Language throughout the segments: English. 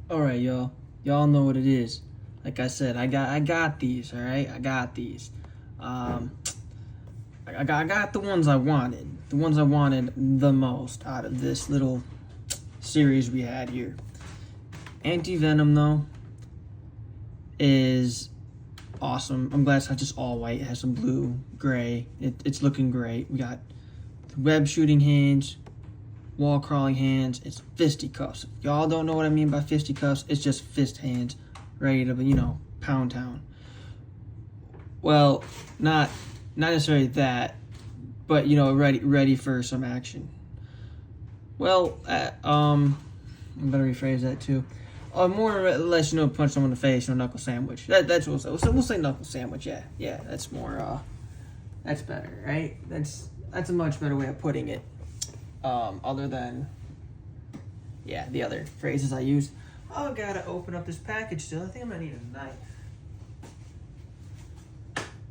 All right, y'all. Y'all know what it is. Like I said, I got these. All right, I got these. I got the ones I wanted. The ones I wanted the most out of this little series we had here. Anti-venom though is awesome. I'm glad it's not just all white. It has some blue, gray. It's looking great. We got the web shooting hands, wall crawling hands. It's fisticuffs. If y'all don't know what I mean by fisticuffs, it's just fist hands ready to, pound town. Well, not necessarily that, but ready for some action. Well, I'm gonna rephrase that too. More or less, punch someone in the face, knuckle sandwich. That's what we'll say. We'll say knuckle sandwich. Yeah, that's more. That's better, right? That's a much better way of putting it. Other than, the other phrases I use. Oh, gotta open up this package still. I think I'm gonna need a knife.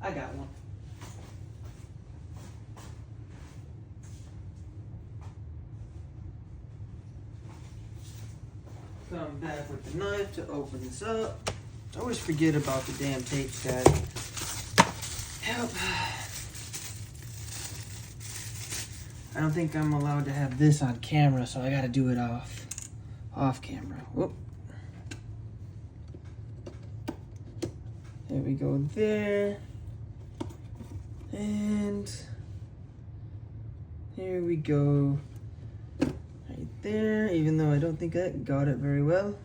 I got one. Come back with the knife to open this up. I always forget about the damn tape stack. Help. I don't think I'm allowed to have this on camera, so I gotta do it off camera. Whoop. There we go there. And here we go. Right there, even though I don't think I got it very well.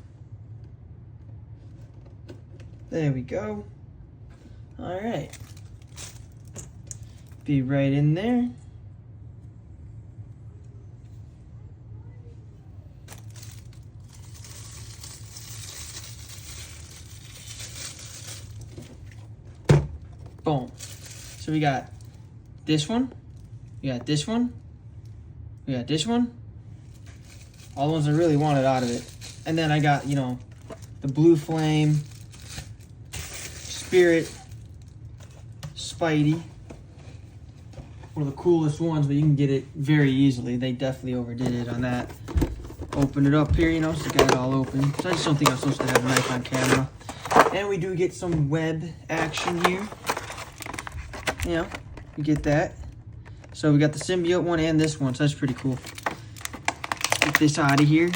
There we go. All right. Be right in there. Boom. So we got this one, we got this one, we got this one. All the ones I really wanted out of it. And then I got, the blue flame, spirit, Spidey. One of the coolest ones, but you can get it very easily. They definitely overdid it on that. Open it up here, so got it all open. So I just don't think I'm supposed to have a knife on camera. And we do get some web action here. You get that. So we got the symbiote one and this one, so that's pretty cool. Get this out of here.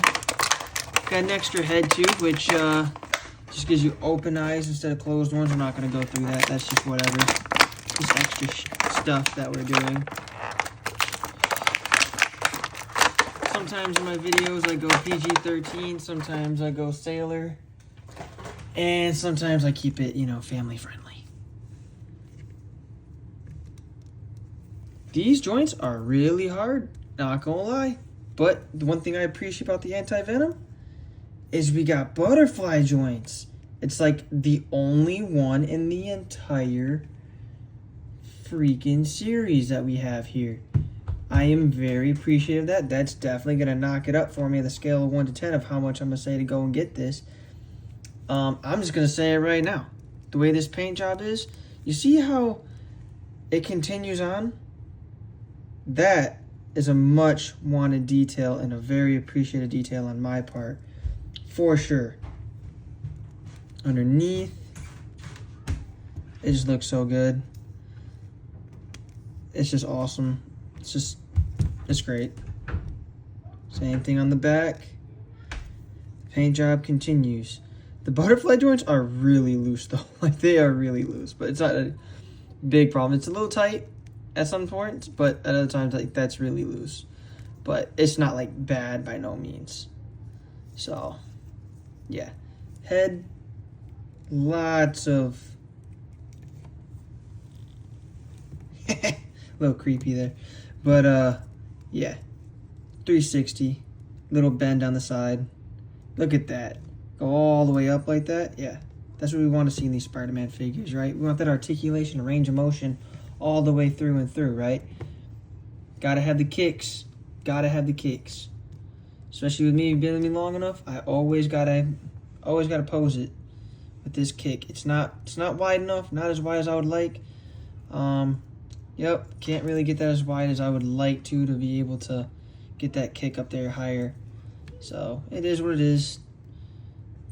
Got an extra head too, which just gives you open eyes instead of closed ones. We're not going to go through that. That's just whatever. Just extra stuff that we're doing. Sometimes in my videos I go PG-13, sometimes I go sailor, and sometimes I keep it, family friendly. These joints are really hard, not gonna lie. But the one thing I appreciate about the anti-venom is we got butterfly joints. It's like the only one in the entire freaking series that we have here. I am very appreciative of that. That's definitely gonna knock it up for me on the scale of 1 to 10 of how much I'm gonna say to go and get this. I'm just gonna say it right now. The way this paint job is, you see how it continues on? That is a much wanted detail and a very appreciated detail on my part, for sure. Underneath, it just looks so good. It's just awesome. It's great. Same thing on the back. The paint job continues. The butterfly joints are really loose though. Like, they are really loose, but it's not a big problem. It's a little tight at some points, but at other times, that's really loose. But it's not bad by no means. So, yeah. Head, lots of a little creepy there. But yeah. 360. Little bend on the side. Look at that. Go all the way up like that. Yeah. That's what we want to see in these Spider-Man figures, right? We want that articulation, range of motion all the way through and through, right? Gotta have the kicks. Gotta have the kicks. Especially with me, been with me long enough, I always gotta pose it with this kick. It's not wide enough, not as wide as I would like. Yep, can't really get that as wide as I would like to be able to get that kick up there higher. So it is what it is.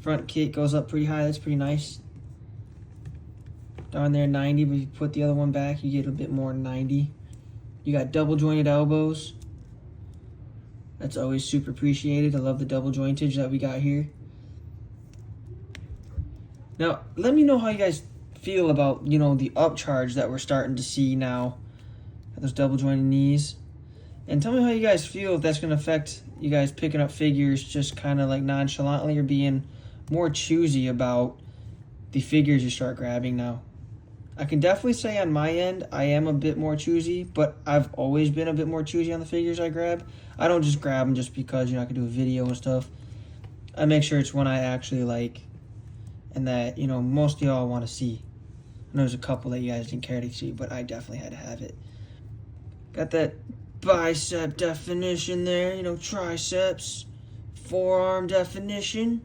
Front kit goes up pretty high. That's pretty nice. Down there 90, but if you put the other one back, you get a bit more 90. You got double jointed elbows. That's always super appreciated. I love the double jointage that we got here. Now, let me know how you guys feel about, you know, the upcharge that we're starting to see now. Those double jointed knees. And tell me how you guys feel, if that's going to affect you guys picking up figures just kind of like nonchalantly, or being more choosy about the figures you start grabbing now. I can definitely say on my end, I am a bit more choosy, but I've always been a bit more choosy on the figures I grab. I don't just grab them just because, you know, I can do a video and stuff. I make sure it's one I actually like and that, you know, most of y'all want to see. I know there's a couple that you guys didn't care to see, but I definitely had to have it. Got that bicep definition there, you know, triceps, forearm definition,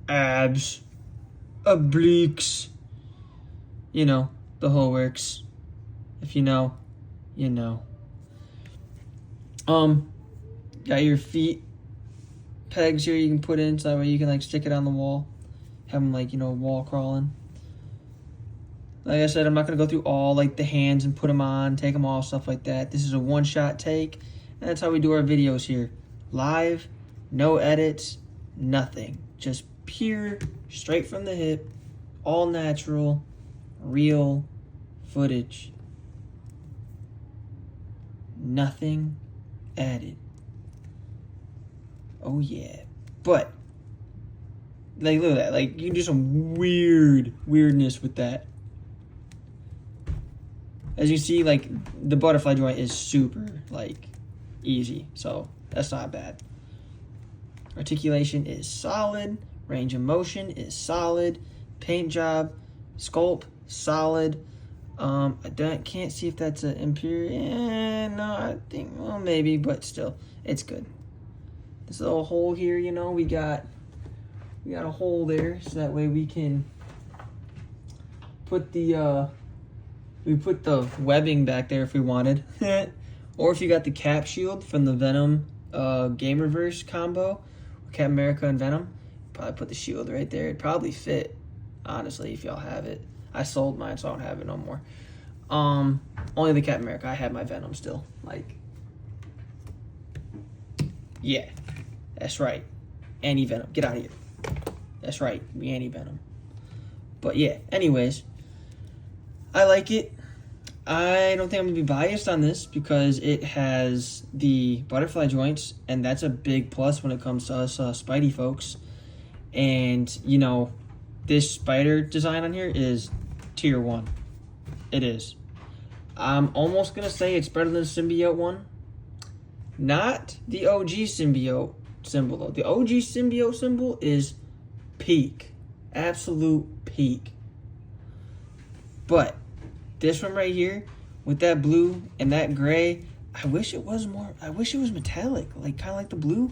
abs, obliques, you know, the whole works. If you know, you know. Got your feet pegs here you can put in, so that way you can like stick it on the wall, have them like, you know, wall crawling. Like I said, I'm not going to go through all like the hands and put them on, take them off, stuff like that. This is a one-shot take, and that's how we do our videos here. Live, no edits, nothing. Just pure, straight from the hip, all natural, real footage. Nothing added. Oh yeah. But, like, look at that. Like, you can do some weirdness with that. As you see, like, the butterfly joint is super, like, easy. So, that's not bad. Articulation is solid. Range of motion is solid. Paint job, sculpt, solid. I can't see if that's an imperial. No, I think, well, maybe, but still, it's good. This little hole here, you know, we got a hole there, so that way we can put the webbing back there if we wanted. Or if you got the cap shield from the Venom Game Reverse combo, Cap America and Venom, probably put the shield right there. It'd probably fit, honestly, if y'all have it. I sold mine, so I don't have it no more. Only the Cap America. I have my Venom still. Like, yeah, that's right. Anti-Venom. Get out of here. That's right. We anti-Venom. But yeah, anyways, I like it. I don't think I'm going to be biased on this because it has the butterfly joints, and that's a big plus when it comes to us Spidey folks. And, you know, this spider design on here is tier 1. It is. I'm almost going to say it's better than the symbiote one. Not the OG symbiote symbol, though. The OG symbiote symbol is peak. Absolute peak. But this one right here, with that blue and that gray, I wish it was metallic, like kind of like the blue.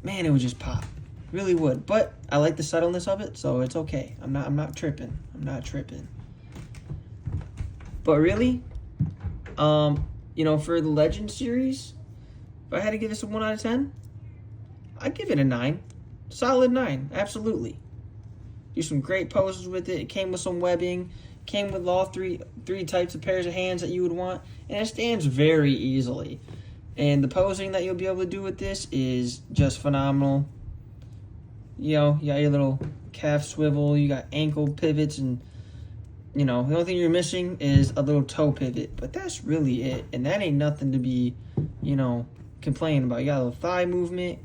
Man, it would just pop. Really would. But I like the subtleness of it, so it's okay. I'm not tripping. I'm not tripping. But really, you know, for the Legend series, if I had to give this a 1 out of 10, I'd give it a 9. Solid 9, absolutely. Do some great poses with it. It came with some webbing. Came with all three types of pairs of hands that you would want. And it stands very easily. And the posing that you'll be able to do with this is just phenomenal. You know, you got your little calf swivel. You got ankle pivots. And, you know, the only thing you're missing is a little toe pivot. But that's really it. And that ain't nothing to be, you know, complaining about. You got a little thigh movement.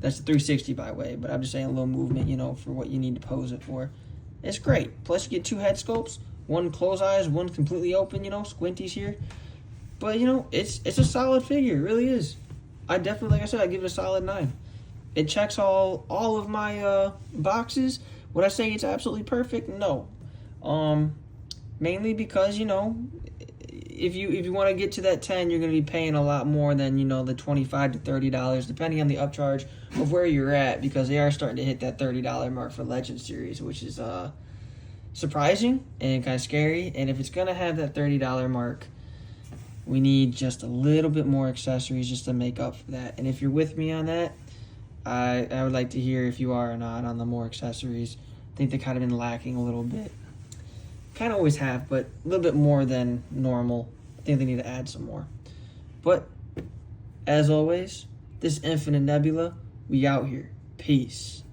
That's a 360, by the way, but I'm just saying a little movement, you know, for what you need to pose it for. It's great. Plus, you get 2 head sculpts, one closed eyes, one completely open, you know, squinties here. But, you know, it's a solid figure. It really is. I definitely, like I said, I give it a solid 9. It checks all of my boxes. Would I say it's absolutely perfect? No. Mainly because, you know, if you want to get to that 10, you're going to be paying a lot more than, you know, the $25 to $30, depending on the upcharge of where you're at, because they are starting to hit that $30 mark for Legend series, which is surprising and kind of scary. And if it's going to have that $30 mark, we need just a little bit more accessories just to make up for that. And if you're with me on that, I would like to hear if you are or not on the more accessories. I think they kind of been lacking a little bit. Kind of always have, but a little bit more than normal. I think they need to add some more. But, as always, this Infinite Nebula, we out here. Peace.